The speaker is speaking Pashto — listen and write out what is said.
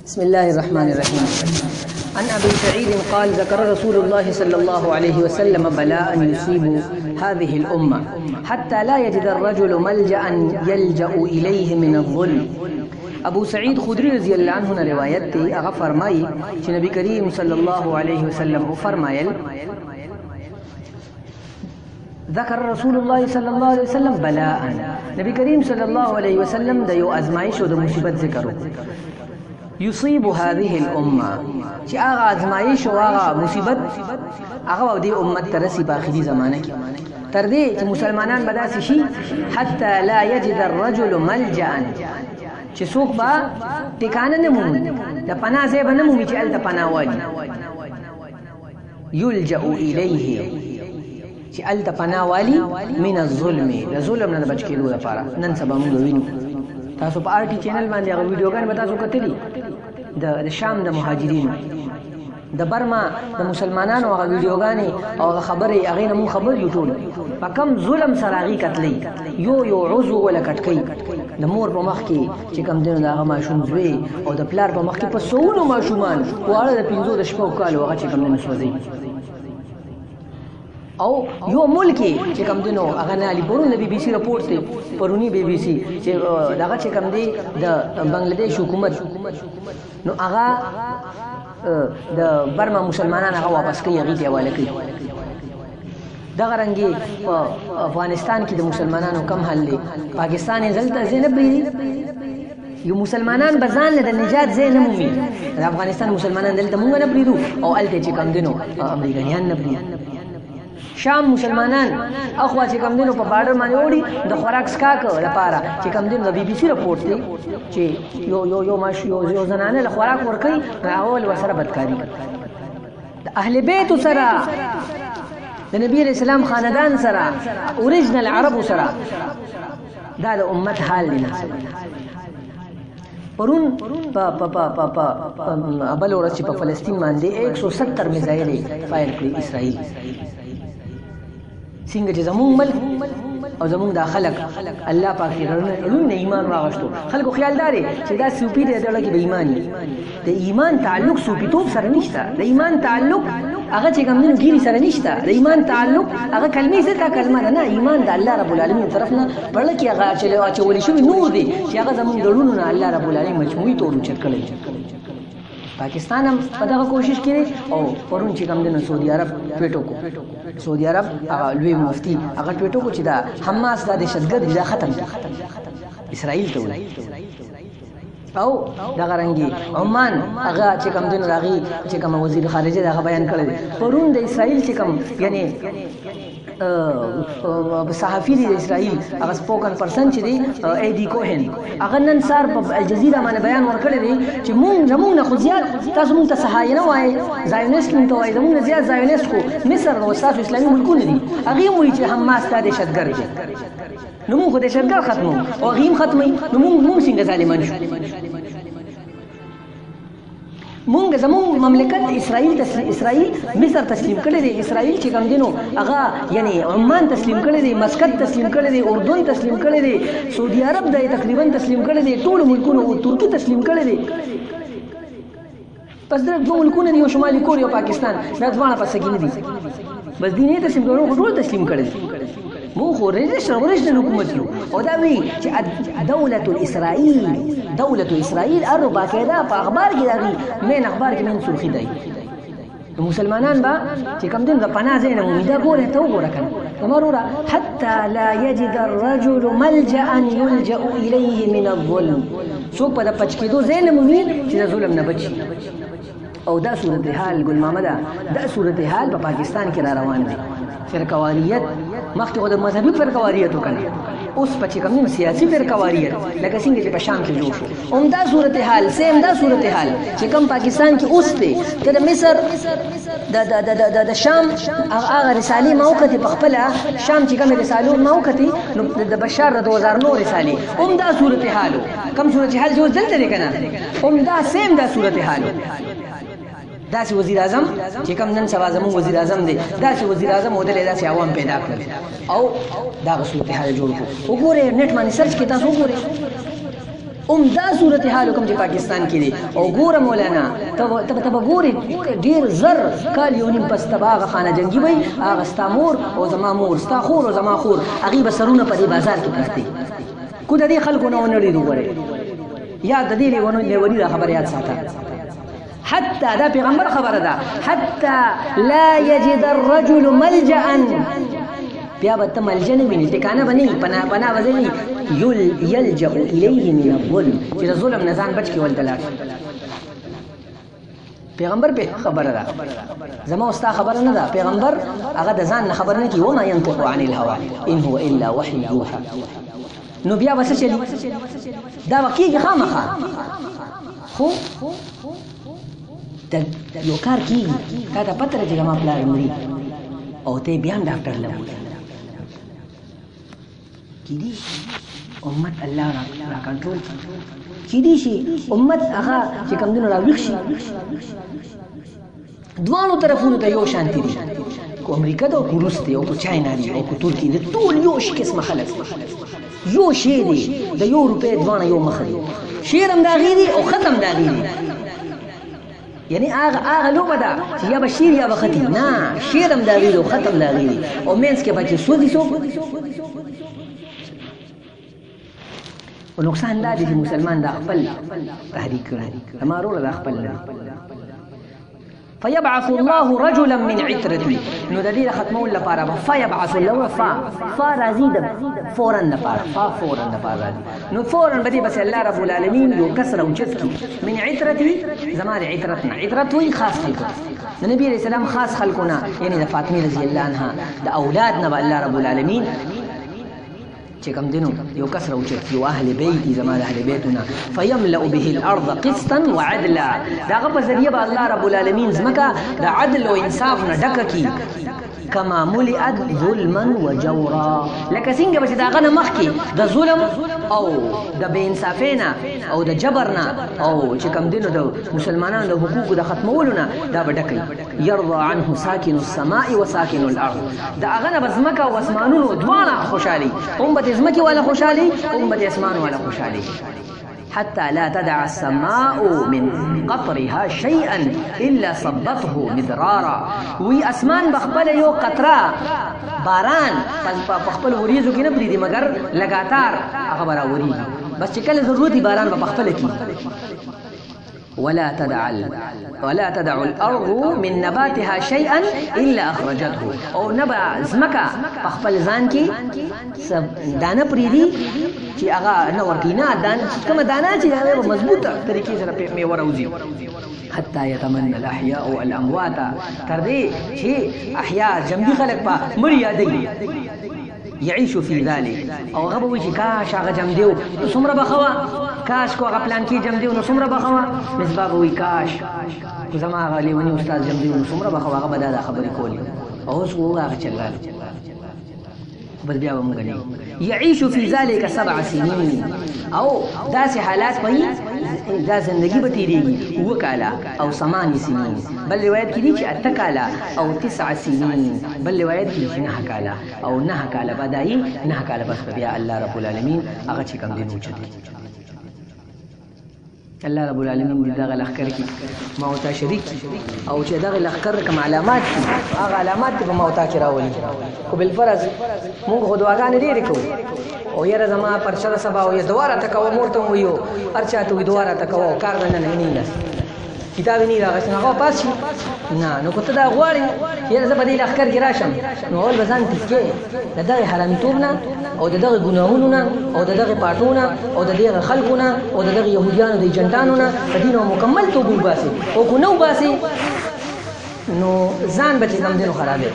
بسم الله الرحمن الرحيم. عن أبي سعيد قال ذكر رسول الله صلى الله عليه وسلم بلاء يصيب هذه الأمة حتى لا يجد الرجل ملجأ يلجأ إليه من الظلم. ابو سعید خدری رضی اللہ عنہ نے روایت تھی، هغه فرمائی چې نبی کریم صلی الله علیه وسلم فرمایل ذکر رسول الله صلی الله علیه وسلم بلاء، نبی کریم صلی الله علیه وسلم د یو ازمایش او د مصیبت ذکر یصيب هذه الامه، چې هغه ازمایش او هغه مصیبت هغه د امت ترسي په اخري زمانه کې تر دې چې مسلمانان بداسي شي حتى لا يجد الرجل ملجأ، چې څوک به ټکانه نه مومي، د پناه ځای به نه مومي چې هلته پناه والي، یلجأ الیه، چې هلته پناه والي من الظلم، د ظلم نه د بچ کېدو لپاره. نن سبا موږ وینو، تاسو په آر ټي چینل باندې هغه ویډیوګانې به تاسو کتلي د شام د مهاجرینو، د برما د مسلمانانو هغه ویډیوګانې او هغه خبرې، هغې نه مونږ خبر یو ټول په کم ظلم سره هغې کتلی، یو عضو وله کټ کوي، د مور په مخ کې چې کوم دی نو د هغه ماشوم زوی او د پلار په مخ کې په سوونو ماشومان واړه د 15 د شپږو کالو هغه چې کوم دی نو سوځي. او یو ملک چې کوم دی نو هغه نه علي پرون د بي بي سي رپورټ دی، پرونی بي بي سي چې دغه چې کوم دی د بنگلاديش حکومت نو هغه د برما مسلمانان هغه واپس کوي، هغې ته حواله کوي. دغه رنګې په افغانستان کې د مسلمانانو کم حل دی، پاکستان یې دلته ځای نه پرېږدي، یو مسلمانان به ځان له د نجات ځای نه مومي، د افغانستان مسلمانان دلته مونږ نه پرېږدو او هلته چې کوم دی نو امریکایان نه پرېږدي. شام مسلمانان اخوا چې کوم دی نو په بارډر باندې وړي د خوراک څښاک لپاره چې کوم دی نو د بي بي سي رپورټ دی چې یو زنانه له خوراک ورکوي نو هغه ول ورسره بدکاري کوي. د اهل بیتو سره، د نبی علیہ السلام خاندان سره، اوریجنل عربو سره، دا د امت حال دی. پرون بل ورځ چې په فلسطین باندې 170 میزایلې فایر کړي اسرائیل، څنګه چې زمونږ ملک او زمونږ دا خلک الله پاک یې ایمان راغشتو. خلکو خیال داري چې دا سوپی دی دغه کې به ایمانی، د ایمان تعلق سوپیتوب سره نشته، د ایمان تعلق هغه چې کوم دین ګيري سره نشته، د ایمان تعلق هغه کلمې سره کلمه نه، ایمان د الله رب العالمین طرف نه پړل کې هغه چې ولې شوی نور دی چې هغه زمونږ دړونو نه الله رب العالمین مجموعي تور چت کړی. پاکستان هم په دغه کوشش کړي او پرون چې کوم دنه سعودي عرب ټویټو کو، سعودي عرب هغه لوی مفتی هغه ټویټو کو چې دا حماس د دهشتګرد دا ختم اسرائیل ته وایي. او دغه رنګي عمان هغه چې کوم دنه راغي چې کوم وزیر خارجه دا بیان کړی پرون د اسرائیل چې کوم یعنی صحافي دی اسرائیل هغه سپوکن پرسن چې دی ایدی کوهن هغه نن سار په الجزیره باندې بیان ورکړی دی چې مونږ نه خو زیات تاسو مونږ ته صهاینه وایي، زایونیست مونږ ته وایي، زمونږ زیات زایونیست خو مصر او تاسو اسلامي ملکونه دي، هغه وایي چې حماس ته دهشتګرد دی، نو مونږ خو دهشتګرد ختمو او هغه هم ختمي، نو مونږ څنګه ظالمان شو؟ مونږ زمونږ مملکت اسرائیل مصر تسلیم کړی دی، اسرائیل چې کوم دینو هغه یعنی عمان تسلیم کړی دی، مسقط تسلیم کړی دی، اردن تسلیم کړی دی، سعودي عرب دی تقریبا تسلیم کړی دی، ټول ملکونه او ترکی تسلیم کړی دی. پس دا دوه ملکونه دي، یو شمالي کوریا او پاکستان، دا ځوانه پس کې نه دي، بس دیني تسلیم کړو ټول تسلیم کړی دی. مو خو اوریجنل حکومت یو او دا وی چې دولت اسرائیل اربع کېدا په اخبار کې راغی، مین اخبار کې من سرخی دی. مسلمانان با چې کوم دین د پناه ځای نه مومي، دا ګوره ته وګوره کنه وروره حتى لا يجد الرجل ملجأ يلجأ اليه من الظلم، څوک په د پچ کېدو ځای نه مومي چې د ظلم نه بچي. او دا صورتحال ګل محمد، دا صورتحال په پاکستان کې را روان دی. فرقواریت مخکې خو د مذهبي فرقواریت وکړه، اوس په چې کوم سیاسي فرقواریت لکه څنګه چې په شام کې جوړ شو، عمده صورتحال سیم دا صورتحال چې کوم پاکستان کې اوس دی. ته د مصر د شام هغه رسالې ما وکتې په خپله، شام چې کومې رسالې ما وکتې نو د بشار د 2009 رسالې عمده صورتحالو، کوم صورتحال چې اوس دلته دی که نه، عمده سیم دا صورتحالو. داسې وزیر اعظم چې کوم نن سبا زموږ وزیر اعظم دی، داسې وزیر اعظم ودلې داسې عوام پیدا کړل او دا صورتحال جوړ کړو. وګورئ نېټ باندې سرچ کې تاسو وګورئ عمده صورتحال کوم چې پاکستان کې دی او ګوره مولانا ته ګورې ډېر زر کال یو نیم پس ته هغه خانه جنګي وي هغه ستا مور او زما مور ستا خور او زما خور هغې به سرونه په دې بازار کې پراته دي کو د دې خلکو نه ونه ډېر وګورئ یاد د دې لیوني دا خبره یاد ساته حتى دا پیغمبر خبره ده حتى لا يجد الرجل ملجأ بیا به ته ملجأ نه وینې ټکانه به نه وي پناه به نه وي یلجأ الیه من الظلم چې د ظلم نه ځان بچ کړي ولته لاړ پیغمبر په خبره ده زما ستا خبره نه ده پیغمبر هغه د ځان نه خبر نه کوي وما ينطق عن الهوى ان هو الا وحي يوحى نو بیا به څه چلي دا به کېږي خامخا خو یو کار کېږي تا ته پته ده چې زما پلار مري او ته بیا هم ډاکټر له بوځې کېدای شي امت الله را کنټرول کړي کېدای شي امت هغه چې کوم دینو راویښ شي دواړو طرفونو ته یو شانتي دي کو امریکا ده او کو روس دی او کو چاینا دی او کو ترکي دی ټول یو قسمه خلک یو شی دی د یو روپۍ دواړه یو مخ دي شعر هم د هغې دی او خط هم د هغې دی یعنی هغه لوبه ده چې یا به شیر یا به خطي نه شعر هم د هغې دی او خط هم د هغې دی او منځ کې پکې سوځي څوک او نقصان دا دی چې مسلمان دا خپل تحریک کړي زما وروره دا خپل نه فيبعث الله رجلا من عترته نو د دې ختمول لپاره فيبعث الله فا راځي د فورا لپاره فورا لپاره راځي نو فورا به دې بس الله رب العالمین یو کسر او چت کی من عترته زما د عترتنا عترت وی خاص خلکو د نبی علیہ السلام خاص خلکونه یعنی د فاطمه رضی الله عنها د اولاد نه الله رب العالمین چې کوم دینو یو کسر او چت یو اهل بیت زما د اهل بیتونه فیملأ به الارض قسطا وعدلا دا په ذریعہ به الله رب العالمین زمکا د عدل او انصاف نه ډکه کی کما ملئت ظلما وجورا لکه څنګه به چې دا غنه مخکې د ظلم او د بې انصافینا او د جبرنا او چې کوم دینو د مسلمانانو د حقوقو د ختمولو نه دا به ډکوي یرضى عنه ساکن السماء وساکن الارض د هغه نه به ځمکه او اسمانونو دواړه خوشحالي هم به د ځمکې والا خوشحالي هم به د اسمان والا خوشحالي حتى لا تدع السماء من قطرها شيئا إلا صبته مدرارا وی اسمان بخبل یو قطره باران بخبل وریزو کې نه پریدي مگر لگاتار خبره وریږي بس چې کله ضرورت باران بخبل کی ولا تدع الارض من نباتها شيئا الا اخرجته او نبا زمکا خپل ځان کې دانه پریدي چې هغه نور کینا دان کوم دانه چې هغه مضبوطه طریقې سره په میوه راوځي حتى يتمنى الاحياء والاموات تر دې چې احیاء جمعي خلق په مړ یادي يعيش في ذلك او هغه وی چې کاش هغه جم دیو څومره بخوا کاش کو هغه پلان کې جم دیو نو څومره بخوا مصباح وی کاش کو زما هغه لیونی استاد جم دیو نو څومره بخوا هغه بداله خبرې کولی او اوس هغه چلال بس بیا موږ نه يعيش في ذلك 7 سنين او داسې حالات وي دا زندگی به تیریږي وکاله او 8 سنين بل روایت کې دي چې 8 کاله او 9 سنين بل روایت کې چې 9 کاله او 9 کاله بدایي 9 کاله بس بیا الله رب العالمین هغه چې کوم دي موجود الله رب العالمین دې دغه لخر کې موتا شریک او چې دغه لخر کوم علامات هغه علامات په موتا کې راولي کو بل فرض موږ خدواګان ډېرې کوو او یره زما پرچا سبا او دواره تکو مورته ویو پرچا ته دواره تکو کار نه نه کتاب نه راغښ نه پاس شي نه نو کوته دا غواړي یره زه په دې لخر کې راشم نو اول بزان تکې دغه حرامي توبنه او دغه ګناهونو نه او دغه پټونه او دغه خلقونه او دغه يهوديانو د جنټانو نه په دینو مکمل توبه باسي او کو نو باسي نو ځان به چې کوم دینو خرابې